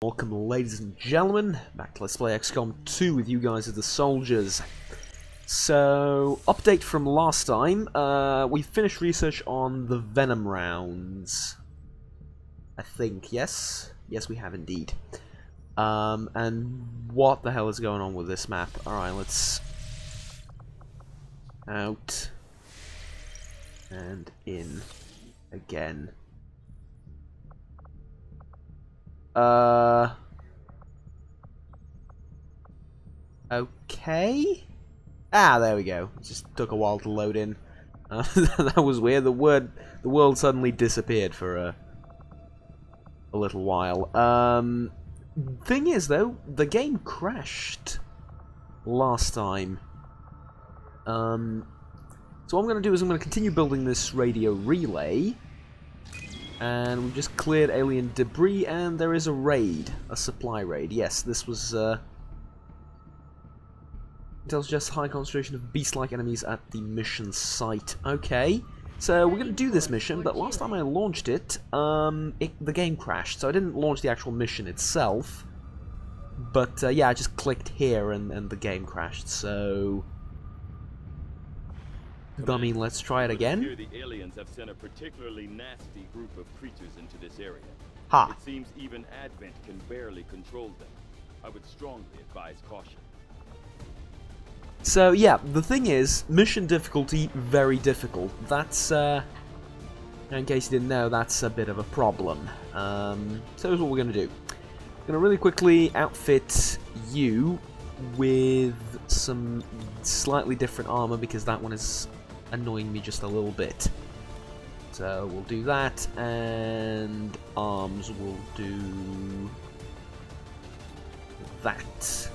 Welcome, ladies and gentlemen, back to Let's Play Xcom 2 with you guys as the soldiers. So, update from last time, we finished research on the Venom rounds. I think, yes? Yes, we have indeed. And what the hell is going on with this map? Alright, let's... out. And in. Again. Okay. Ah, there we go. It just took a while to load in. That was weird. The world suddenly disappeared for a little while. Thing is, though, the game crashed last time. So what I'm going to do is I'm going to continue building this radio relay. And we've just cleared alien debris, and there is a raid. A supply raid. Yes, this was, It tells just high concentration of beast-like enemies at the mission site. Okay, so we're going to do this mission, but last time I launched it, the game crashed, so I didn't launch the actual mission itself. But, yeah, I just clicked here, and the game crashed, so... I mean, let's try it again. Here the aliens have sent a particularly nasty group of creatures into this area. Ha! It seems even Advent can barely control them. I would strongly advise caution. So, yeah, the thing is, mission difficulty, very difficult. That's, in case you didn't know, that's a bit of a problem. So here's what we're going to do. I'm going to really quickly outfit you with some slightly different armor, because that one is annoying me just a little bit. So we'll do that, and arms will do that.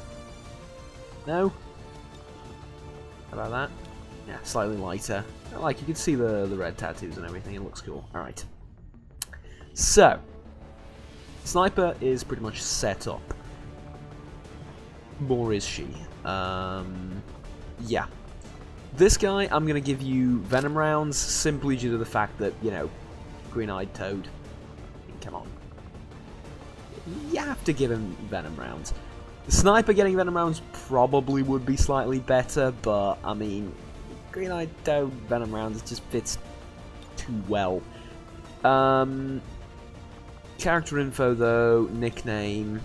No? How about that? Yeah, slightly lighter. Like, you can see the red tattoos and everything, it looks cool. Alright. So, Sniper is pretty much set up. More is she. Yeah. This guy, I'm going to give you Venom rounds, simply due to the fact that, you know, Green-Eyed Toad. I mean, come on. You have to give him Venom rounds. The Sniper getting Venom rounds probably would be slightly better, but, I mean, Green-Eyed Toad Venom rounds, it just fits too well. Character info, though, nickname...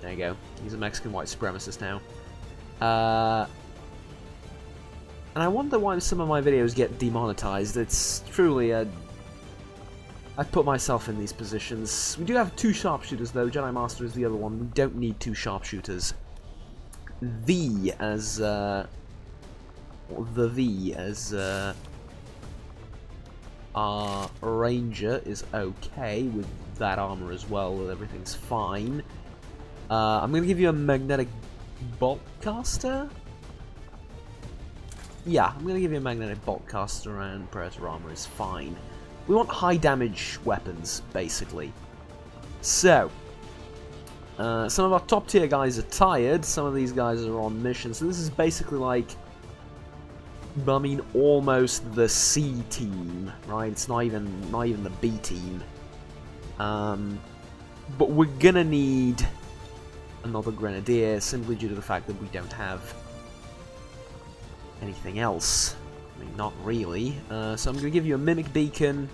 There you go. He's a Mexican white supremacist now. And I wonder why some of my videos get demonetized. It's truly a... I've put myself in these positions. We do have 2 sharpshooters, though. Jedi Master is the other one. We don't need 2 sharpshooters. The as our Ranger is okay with that armor as well. Everything's fine. I'm going to give you a magnetic bolt caster. Yeah, I'm going to give you a magnetic bolt caster, and Predator armor is fine. We want high damage weapons, basically. So, some of our top tier guys are tired. Some of these guys are on mission. So this is basically like, I mean, almost the C team, right? It's not even the B team. But we're gonna need another Grenadier, simply due to the fact that we don't have anything else. I mean, not really. So I'm going to give you a Mimic Beacon,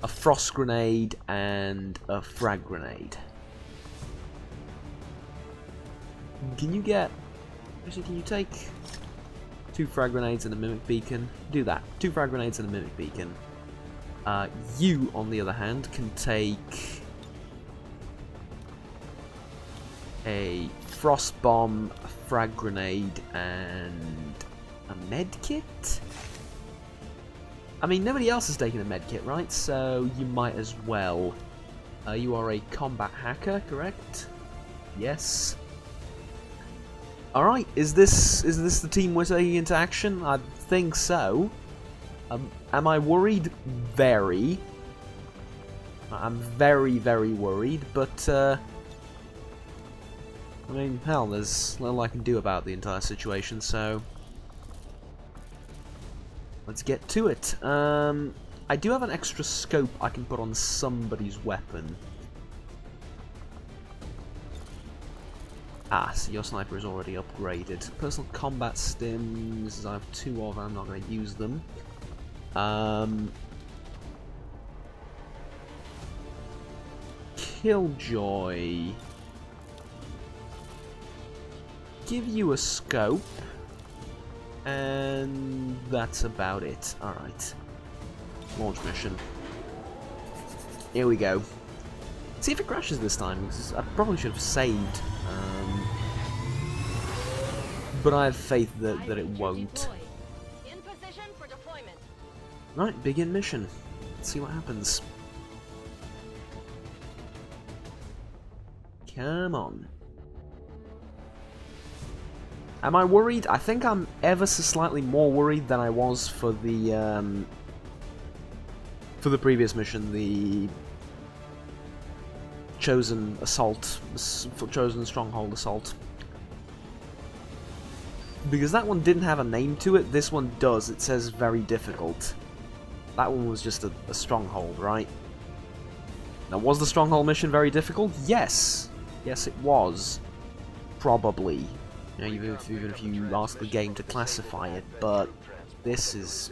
a Frost Grenade, and a Frag Grenade. Can you get... Actually, can you take 2 Frag Grenades and a Mimic Beacon? Do that. 2 Frag Grenades and a Mimic Beacon. You, on the other hand, can take... a Frost Bomb, a Frag Grenade, and a Medkit? I mean, nobody else is taking a Medkit, right? So you might as well. You are a combat hacker, correct? Yes. Alright, is this the team we're taking into action? I think so. Am I worried? Very. I'm very, very worried, but I mean, hell, there's little I can do about the entire situation, so... Let's get to it. I do have an extra scope I can put on somebody's weapon. Ah, so your sniper is already upgraded. Personal combat stims, I have 2 of, I'm not going to use them. Killjoy. Give you a scope. And that's about it. Alright. Launch mission. Here we go. See if it crashes this time, because I probably should have saved. But I have faith that it won't. In position for deployment. Right, begin mission. Let's see what happens. Come on. Am I worried? I think I'm ever so slightly more worried than I was for the previous mission, the Chosen Assault, Chosen Stronghold Assault. Because that one didn't have a name to it, this one does. It says very difficult. That one was just a stronghold, right? Now, was the stronghold mission very difficult? Yes. Yes, it was. Probably. You know, even if you ask the game to classify it, but this is...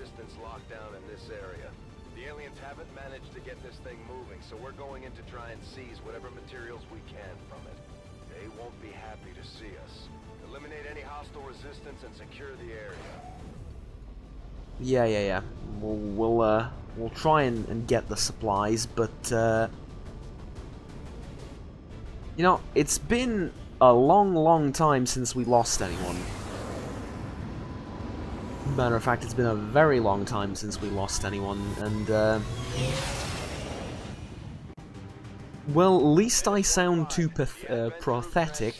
The aliens haven't managed to get this thing moving, so we're going in to try and seize whatever materials we can from it. They won't be happy to see us. Eliminate any hostile resistance and secure the area. Yeah. We'll try and get the supplies, but you know, it's been a long time since we lost anyone. Matter of fact, it's been a very long time since we lost anyone, and well, at least I sound too pathetic.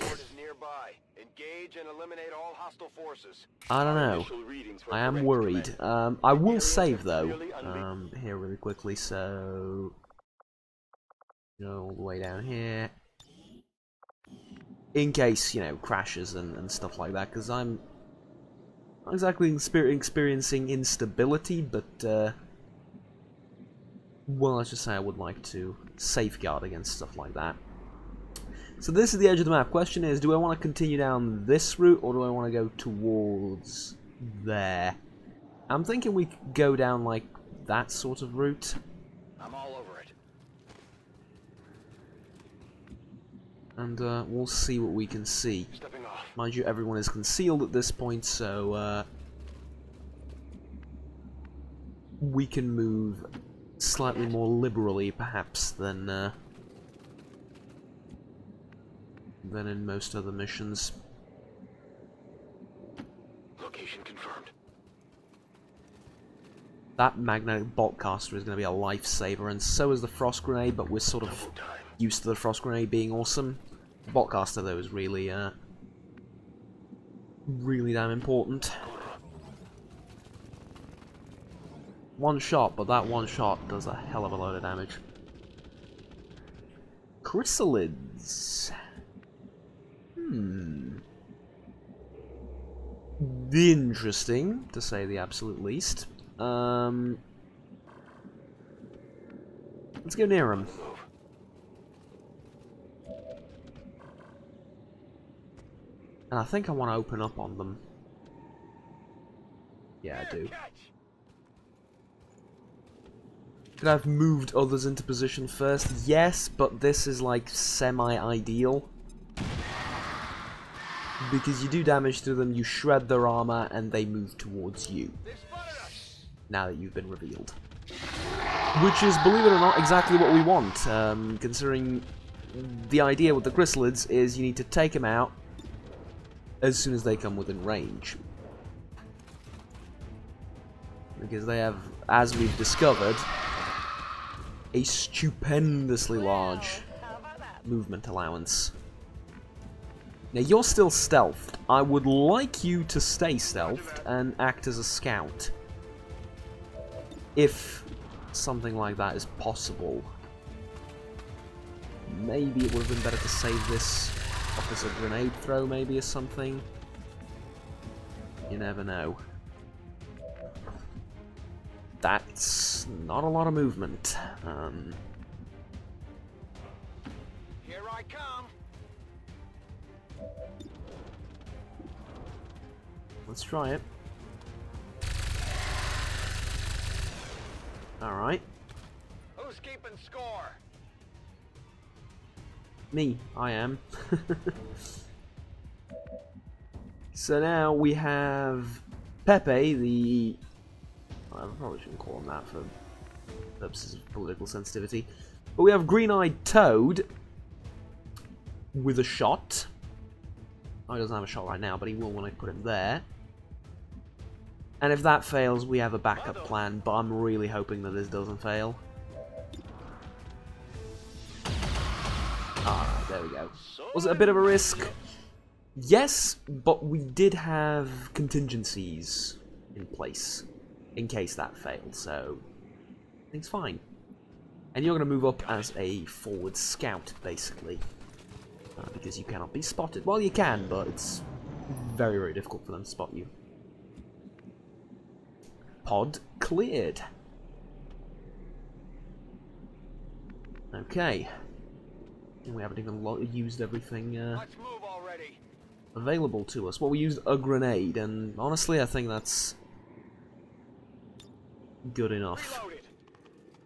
I don't know. I am worried. I will save though. Here really quickly, so go all the way down here. In case, you know, crashes and stuff like that, because I'm not exactly experiencing instability, but well, let's just say I would like to safeguard against stuff like that. So this is the edge of the map. Question is, do I want to continue down this route, or do I want to go towards there? I'm thinking we could go down, like, that sort of route. I'm all over it. And we'll see what we can see. Stepping off. Mind you, everyone is concealed at this point, so we can move slightly more liberally, perhaps, than in most other missions. Location confirmed. That magnetic bolt caster is going to be a lifesaver, and so is the frost grenade, but we're sort of used to the frost grenade being awesome. The bolt caster, though, is really, really damn important. One shot, but that one shot does a hell of a load of damage. Chrysalids. Interesting, to say the absolute least. Let's go near them. And I think I want to open up on them. Yeah, I do. Could I have moved others into position first? Yes, but this is like semi-ideal. Because you do damage to them, you shred their armor, and they move towards you. Now that you've been revealed. Which is, believe it or not, exactly what we want. Considering the idea with the chrysalids is you need to take them out as soon as they come within range. Because they have, as we've discovered, a stupendously large movement allowance. Now, you're still stealthed. I would like you to stay stealthed and act as a scout. If something like that is possible. Maybe it would have been better to save this off as a grenade throw, maybe, or something. You never know. That's not a lot of movement. Here I come. let's try it. Alright. Who's keeping score? Me, I am. So now we have Pepe, the... I probably shouldn't call him that for purposes of political sensitivity. But we have Green-Eyed Toad with a shot. Oh, he doesn't have a shot right now, but he will when I put him there. And if that fails, we have a backup plan, but I'm really hoping that this doesn't fail. Alright, there we go. Was it a bit of a risk? Yes, but we did have contingencies in place in case that failed, so I think it's fine. And you're going to move up as a forward scout, basically, because you cannot be spotted. Well, you can, but it's very, very difficult for them to spot you. Pod cleared. Okay. And we haven't even used everything Let's move already. available to us. Well, we used a grenade, and honestly, I think that's good enough.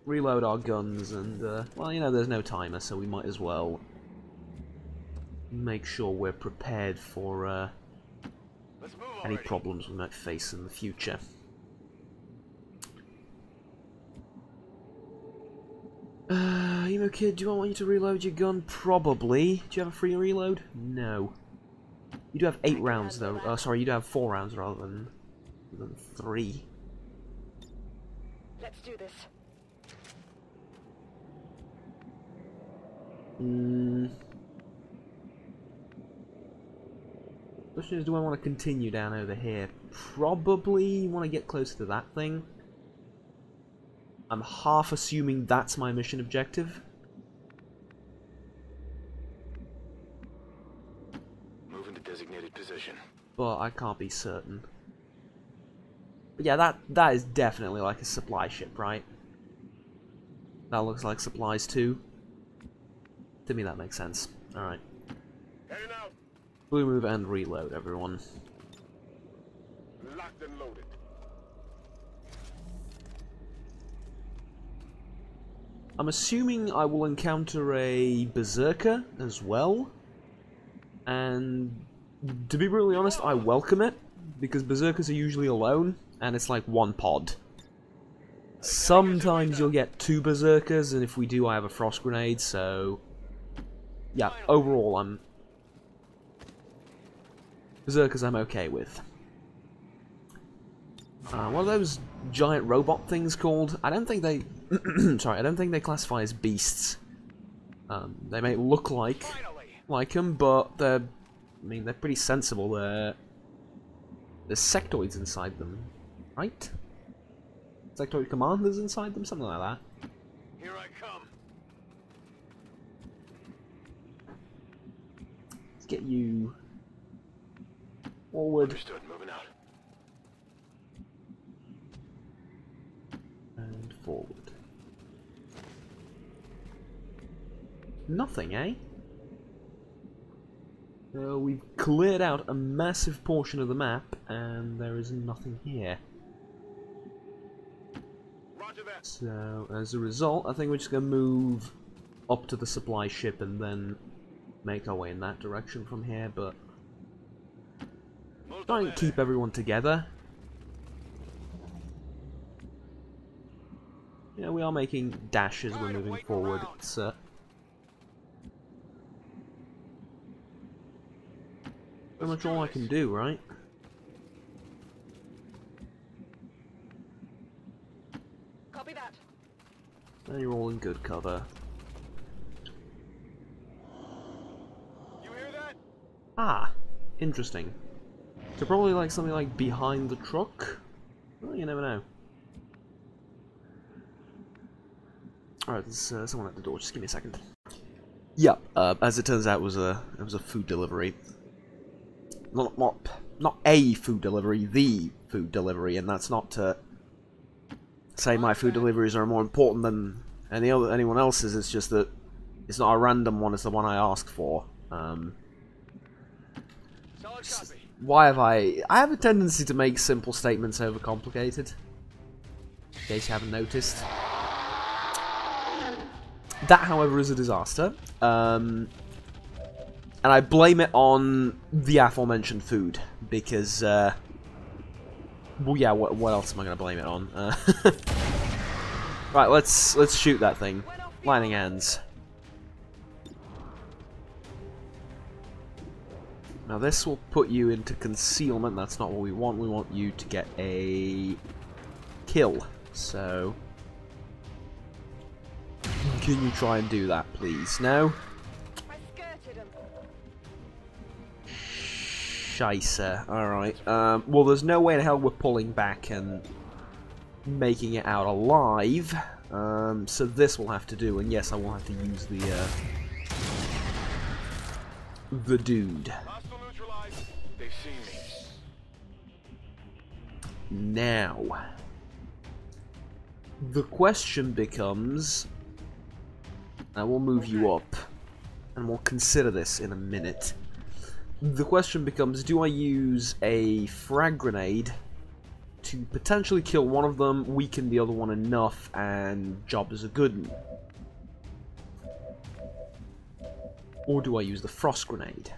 Reload our guns, and, well, you know, there's no timer, so we might as well make sure we're prepared for any problems we might face in the future. Emo Kid, do I want you to reload your gun? Probably. Do you have a free reload? No. You do have 8 rounds, though. Oh, sorry, you do have 4 rounds rather than 3. Let's do this. Question is, do I want to continue down over here? Probably want to get closer to that thing. I'm half assuming that's my mission objective. Move into designated position. But I can't be certain. But yeah, that is definitely like a supply ship, right? That looks like supplies too. To me that makes sense. Alright. Heading out. Blue move and reload, everyone. Locked and loaded. I'm assuming I will encounter a berserker as well. And to be brutally honest, I welcome it, because berserkers are usually alone, and it's like one pod. Sometimes you'll get 2 berserkers, and if we do, I have a frost grenade, so yeah, overall berserkers I'm okay with. What are those giant robot things called? I don't think they... sorry, I don't think they classify as beasts. They may look like them, but they're... I mean, they're pretty sensible. There's sectoids inside them, right? Sectoid commanders inside them? Something like that. Here I come. Let's get you... forward. Understood. Moving out. And forward. Nothing, eh? We've cleared out a massive portion of the map, and there is nothing here. Roger that. So, as a result, I think we're just going to move up to the supply ship and then make our way in that direction from here, but try and keep everyone together. Yeah, we are making dashes when moving forward. It's pretty much all I can do, right? Copy that. And you're all in good cover. You hear that? Ah, interesting. So probably like something like behind the truck? Well, you never know. Alright, there's someone at the door, just give me a second. Yeah, as it turns out, it was a food delivery. Not a food delivery, the food delivery, and that's not to say my food deliveries are more important than anyone else's, it's just that it's not a random one, it's the one I asked for. Solid copy. Why have I have a tendency to make simple statements overcomplicated. In case you haven't noticed. That, however, is a disaster. And I blame it on the aforementioned food. Because, well, yeah, what else am I going to blame it on? Right, let's shoot that thing. Lightning hands. Now this will put you into concealment. That's not what we want. We want you to get a kill. So, can you try and do that, please? No? I skirted him. Scheisse. Alright. Well, there's no way in hell we're pulling back and making it out alive. So this will have to do. And yes, I will have to use the dude. They've seen me. Now, the question becomes, I will move you up, and we'll consider this in a minute. The question becomes, do I use a frag grenade to potentially kill one of them, weaken the other one enough, and job is a good one? Or do I use the frost grenade?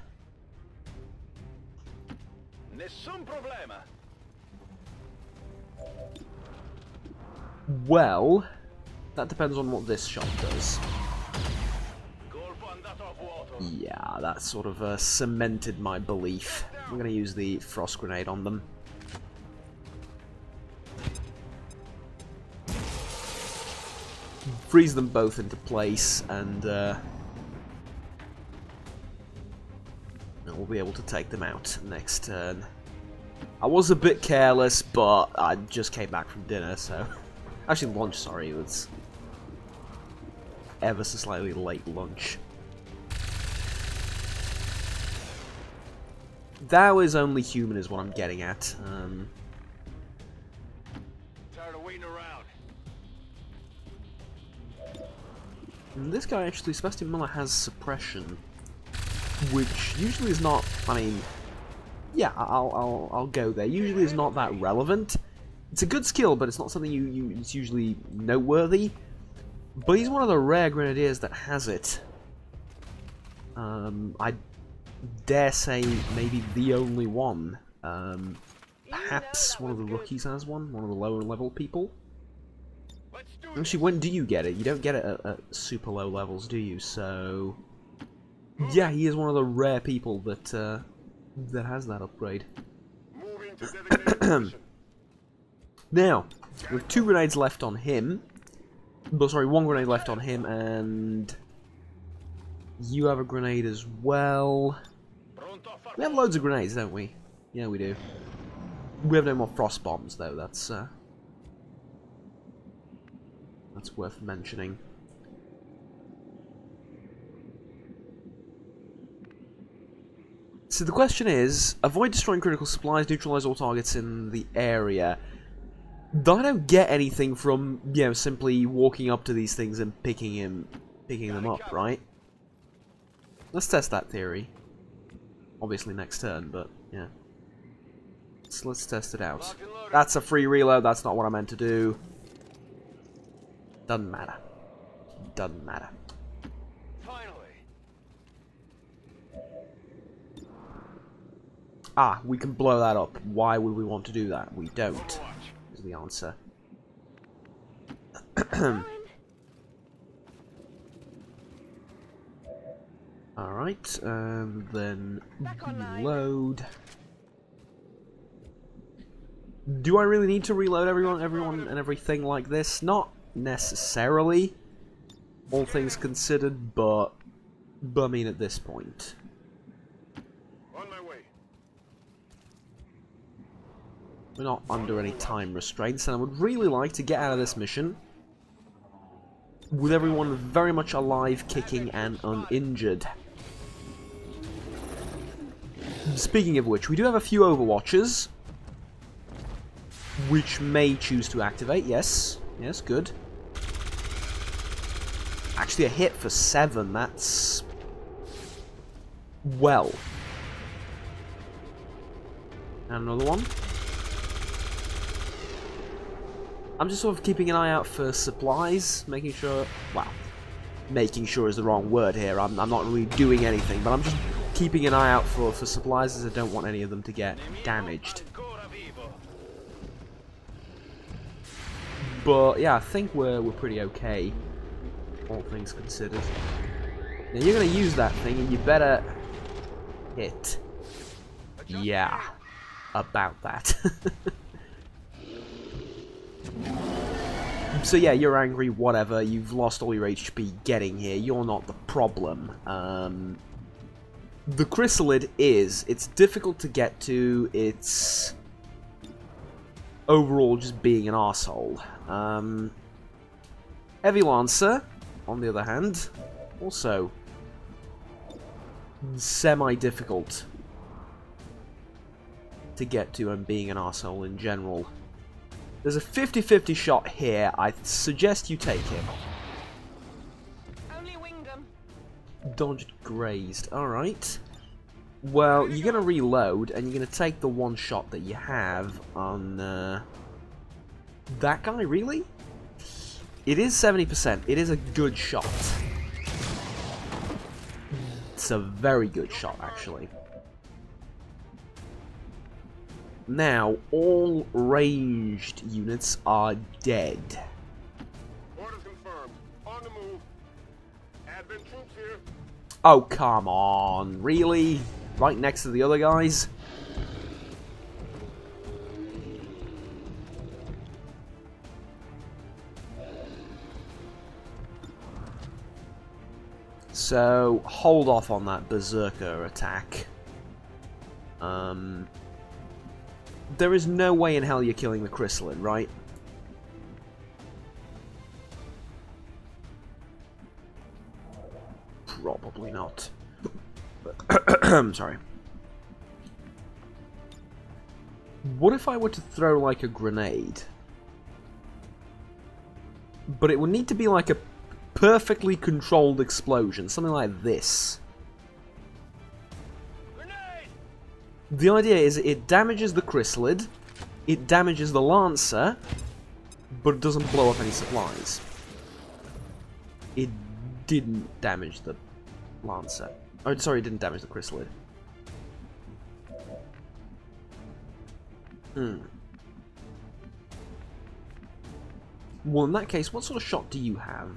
Nessun problema. Well, that depends on what this shot does. Yeah, that sort of cemented my belief. I'm going to use the frost grenade on them. Freeze them both into place, and we'll be able to take them out next turn. I was a bit careless, but I just came back from dinner, so... Actually, lunch, sorry. It was ever so slightly late lunch. That was only human is what I'm getting at. Tired of waiting around. And this guy actually, Sebastian Miller, has suppression, which usually is not. I mean, yeah, I'll go there. Usually is not that relevant. It's a good skill, but it's not something it's usually noteworthy. But he's one of the rare grenadiers that has it. I dare say maybe the only one. Perhaps one of the rookies has one of the lower level people. Actually, when do you get it? You don't get it at super low levels, do you? So, yeah, he is one of the rare people that that has that upgrade. Now, we have 2 grenades left on him. But sorry, 1 grenade left on him, and you have a grenade as well. We have loads of grenades, don't we? Yeah, we do. We have no more frost bombs, though. That's worth mentioning. So the question is, avoid destroying critical supplies, neutralize all targets in the area. I don't get anything from, you know, simply walking up to these things and picking them up, right? Let's test that theory. Obviously next turn, but yeah. So let's test it out. That's a free reload, that's not what I meant to do. Doesn't matter. Doesn't matter. Ah, we can blow that up. Why would we want to do that? We don't. Is the answer. Alright, and then reload. Do I really need to reload everyone and everything like this? Not necessarily, all things considered, but I mean at this point. On my way. We're not under any time restraints, and I would really like to get out of this mission with everyone very much alive, kicking, and uninjured. Speaking of which, we do have a few Overwatchers, which may choose to activate. Yes, yes, good. Actually, a hit for 7, that's... well. And another one. I'm just sort of keeping an eye out for supplies, making sure... Well, making sure is the wrong word here. I'm not really doing anything, but I'm just keeping an eye out for supplies, as I don't want any of them to get damaged. But yeah, I think we're pretty okay, all things considered. Now you're gonna use that thing, and you better hit. Yeah, about that. So yeah, you're angry, whatever. You've lost all your HP getting here. You're not the problem. The chrysalid is. It's difficult to get to. It's overall just being an arsehole. Heavy Lancer, on the other hand, also semi-difficult to get to and being an arsehole in general. There's a 50-50 shot here. I suggest you take it. Only winged 'em. Dodged, grazed. Alright. Well, you're going to reload, and you're going to take the one shot that you have on... that guy, really? It is 70%. It is a good shot. It's a very good shot, actually. Now, all ranged units are dead. Orders confirmed. On the move. Advent troops here. Oh, come on. Really? Right next to the other guys? So, hold off on that berserker attack. There is no way in hell you're killing the chrysalid, right? Probably not. I'm sorry. What if I were to throw like a grenade? But it would need to be like a perfectly controlled explosion, something like this. The idea is it damages the chrysalid, it damages the lancer, but it doesn't blow up any supplies. It didn't damage the lancer. Oh, sorry, it didn't damage the chrysalid. Well, in that case, what sort of shot do you have?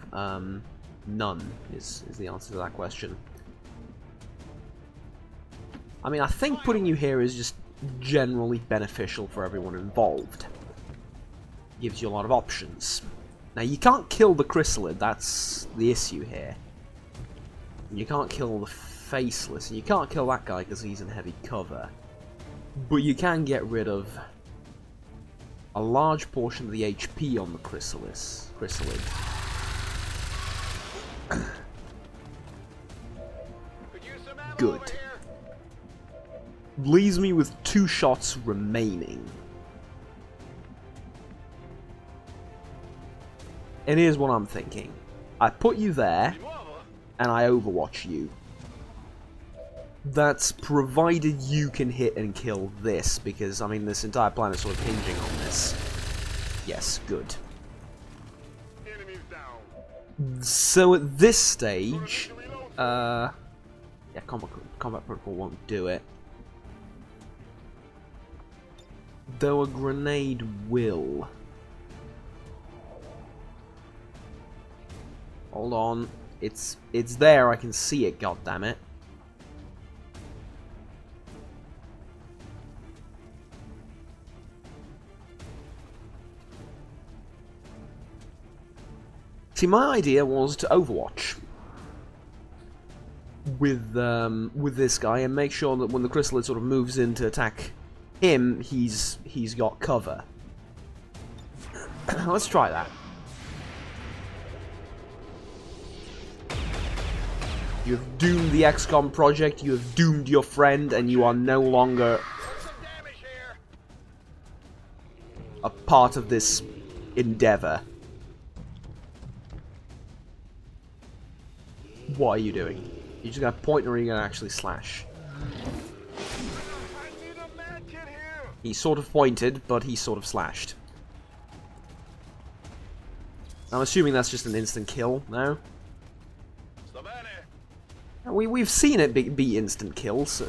None is the answer to that question. I mean, I think putting you here is just generally beneficial for everyone involved. Gives you a lot of options. Now, you can't kill the chrysalid, that's the issue here. You can't kill the faceless, and you can't kill that guy because he's in heavy cover. But you can get rid of a large portion of the HP on the chrysalid. Good. Leaves me with 2 shots remaining. And here's what I'm thinking. I put you there, and I overwatch you. That's provided you can hit and kill this, because, I mean, this entire plan is sort of hinging on this. Yes, good. So at this stage, yeah, combat protocol won't do it. Though a grenade will. Hold on. It's there, I can see it, goddammit. See, my idea was to overwatch with this guy and make sure that when the chrysalid sort of moves in to attack him, he's got cover. Let's try that. You have doomed the Xcom project, you have doomed your friend, and you are no longer a part of this endeavor. What are you doing? You're just gonna point or are you gonna actually slash? I need a med kit here. He's sort of pointed, but he's sort of slashed. I'm assuming that's just an instant kill, no? We've seen it be instant kills,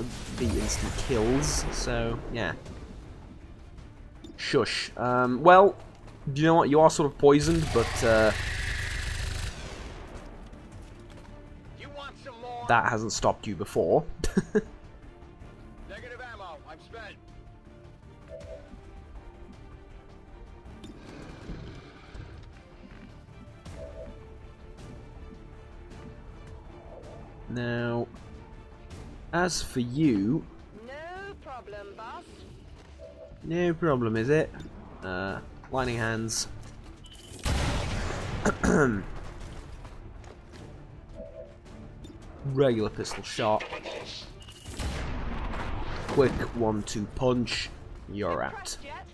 so yeah. Shush. Well, you know what? You are sort of poisoned, but You want some more? that hasn't stopped you before. Negative ammo. I'm spent. Now, as for you, No problem, boss. no problem, is it? Lightning hands. Regular pistol shot. Quick 1-2 punch. You're out. Impressed yet?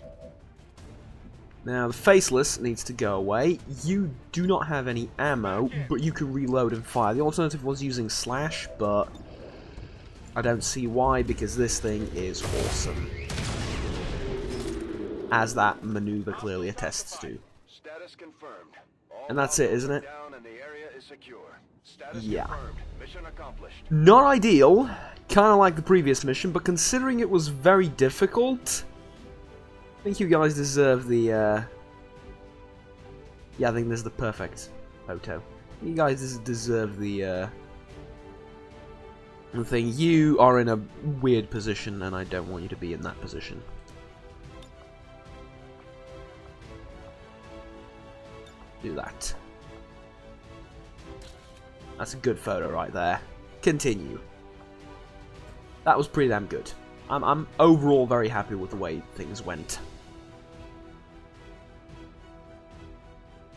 Now, the faceless needs to go away. You do not have any ammo, but you can reload and fire. The alternative was using slash, but I don't see why, because this thing is awesome. As that maneuver clearly attests to. Status confirmed. All And that's it, isn't it? down and the area is secure. Status Yeah. confirmed. Mission accomplished. Not ideal, kind of like the previous mission, but considering it was very difficult, I think you guys deserve the, yeah, I think this is the perfect photo. You guys deserve the thing. You are in a weird position, and I don't want you to be in that position. Do that. That's a good photo right there. Continue. That was pretty damn good. I'm overall very happy with the way things went.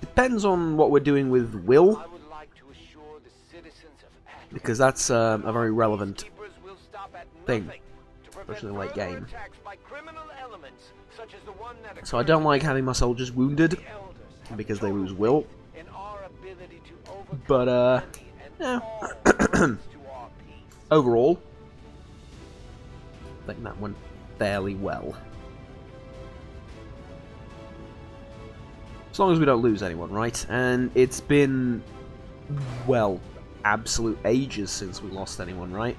Depends on what we're doing with Will, I would like to assure the citizens of Atlas because that's a very relevant keepers will stop at thing, nothing to prevent especially in the late further game. attacks by criminal elements, such as the one that So I don't like having my soldiers wounded, the elders have because they total lose Will. faith in our ability to overcome But, enemy and yeah. all threats to our peace. Overall, I think that went fairly well. As long as we don't lose anyone, right? And it's been, well, absolute ages since we lost anyone, right?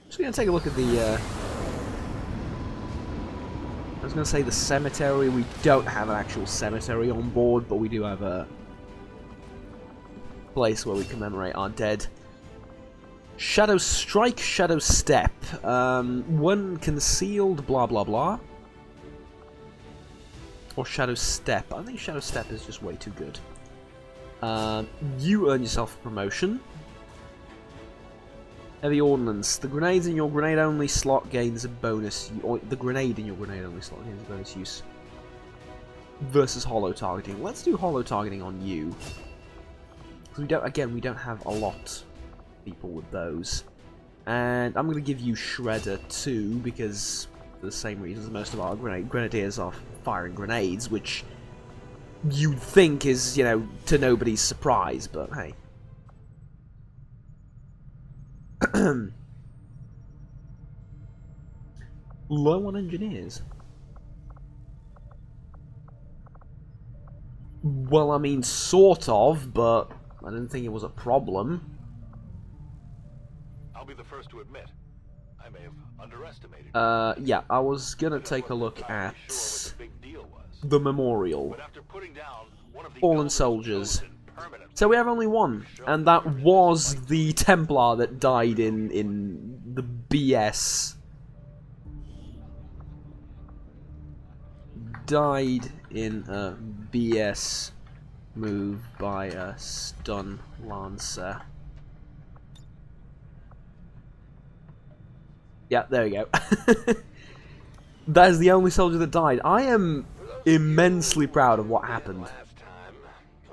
Just gonna take a look at the, I was gonna say the cemetery. We don't have an actual cemetery on board, but we do have a place where we commemorate our dead. Shadow Strike, Shadow Step. One concealed, blah blah blah. Or Shadow Step. I think Shadow Step is just way too good. You earn yourself a promotion. Heavy Ordnance. The grenades in your grenade-only slot gains a bonus. Or the grenade in your grenade-only slot gains a bonus use. Versus holo targeting. Let's do holo targeting on you. We don't. Again, we don't have a lot of people with those. And I'm going to give you Shredder too, because for the same reasons most of our grenadiers are firing grenades, which you'd think is, you know, to nobody's surprise, but hey. Low on engineers. Well, I mean, sort of, but I didn't think it was a problem. I'll be the first to admit, I may have underestimated. Yeah, I was gonna take a look at Sure what the big deal was. the memorial. But after putting down one of the Fallen elders soldiers. chosen permanently, So we have only one, and that was the Templar that died in the BS. Died in a BS move by a stun lancer. Yeah, there we go. That is the only soldier that died. I am immensely proud of what happened. last time,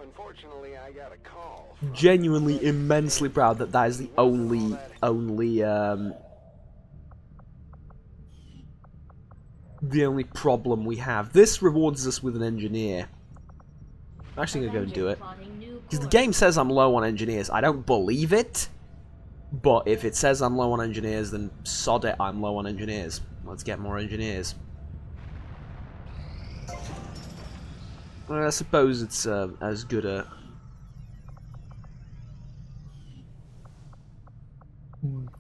unfortunately, I got a call. Genuinely immensely proud that that is the only problem we have. This rewards us with an engineer. I'm actually gonna go and do it. Because the game says I'm low on engineers. I don't believe it. But if it says I'm low on engineers, then sod it, I'm low on engineers. Let's get more engineers. I suppose it's as good a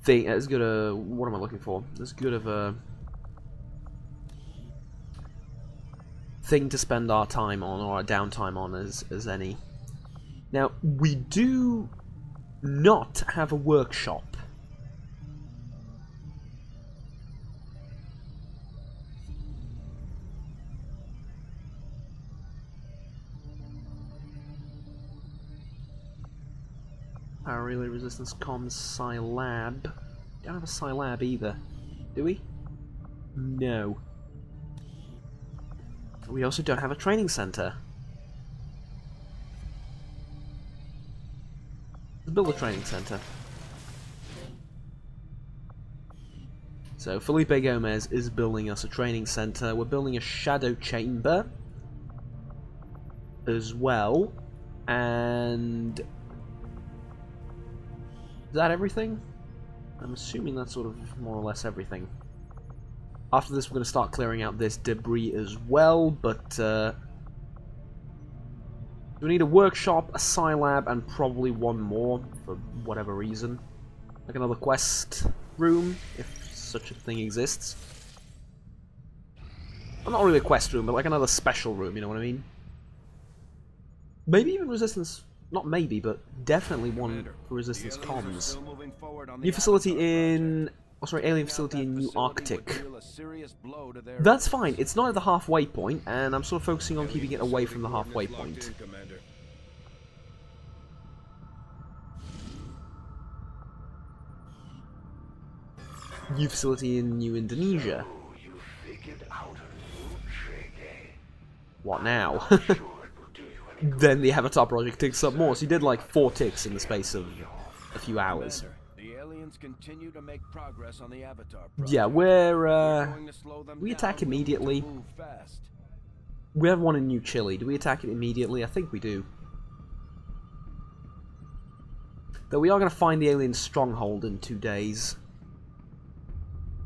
thing, as good a, what am I looking for? As good of a thing to spend our time on, or our downtime on, as any. Now, we do not have a workshop. Power relay resistance comms Scilab. Don't have a Scilab either, do we? No. We also don't have a training center. Let's build a training center. So Felipe Gomez is building us a training center. We're building a shadow chamber as well, and is that everything? I'm assuming that's sort of more or less everything. After this, we're going to start clearing out this debris as well, but we need a workshop, a Scilab, and probably one more for whatever reason. Like another quest room, if such a thing exists. Well, not really a quest room, but like another special room, you know what I mean? Maybe even resistance. Not maybe, but definitely one for resistance comms. New facility in... oh, sorry, alien facility in New Arctic. That's fine. It's not at the halfway point, and I'm sort of focusing on keeping it away from the halfway point. New facility in New Indonesia. What now? Then the Avatar project ticks up more. So you did like 4 ticks in the space of a few hours. The aliens continue to make progress on the Avatar project. Yeah, we're we attack immediately. We have one in New Chile. Do we attack it immediately? I think we do. Though we are going to find the alien stronghold in 2 days.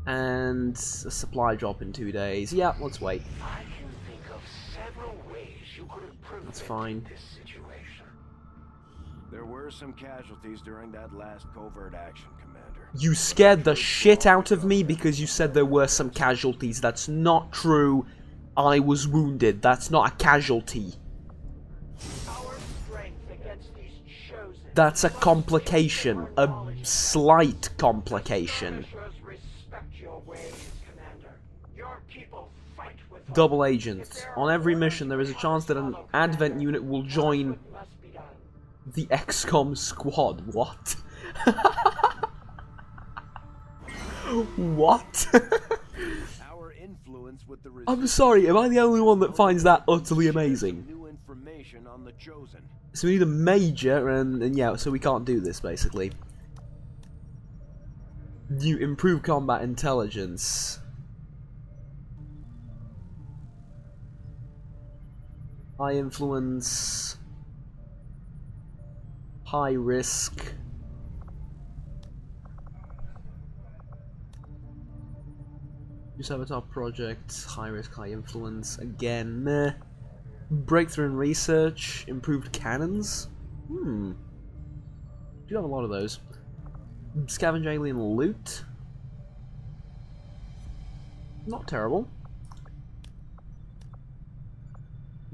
And a supply drop in 2 days. Yeah, let's wait. That's fine. There were some casualties during that last covert action, Commander. You scared the shit out of me because you said there were some casualties. That's not true. I was wounded. That's not a casualty. That's a complication. A slight complication. Double agent. On every mission, there is a chance that an Advent unit will join the Xcom squad. What? What? I'm sorry, am I the only one that finds that utterly amazing? So we need a major, and yeah, so we can't do this, basically. You improve combat intelligence. High influence, high risk. Use Avatar project, high risk, high influence. Again, meh. Breakthrough in research, improved cannons. Do have a lot of those. Scavenge alien loot. Not terrible.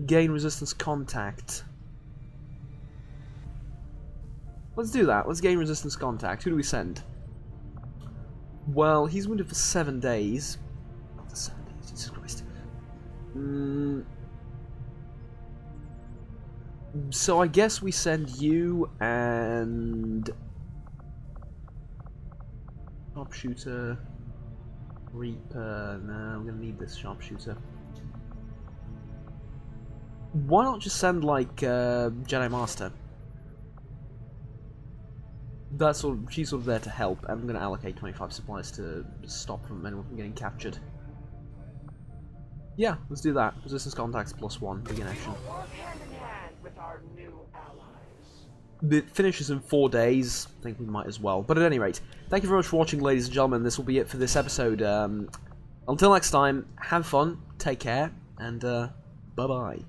Gain resistance contact. Let's do that. Let's gain resistance contact. Who do we send? Well, he's wounded for 7 days. Not for 7 days, Jesus Christ. So I guess we send you and... Sharpshooter. Reaper. No, I'm gonna need this sharpshooter. Why not just send, like, Jedi Master? That's sort of, she's sort of there to help, and I'm going to allocate 25 supplies to stop from anyone from getting captured. Yeah, let's do that. Resistance contacts +1, begin action. It finishes in 4 days. I think we might as well. But at any rate, thank you very much for watching, ladies and gentlemen. This will be it for this episode. Until next time, have fun, take care, and bye-bye.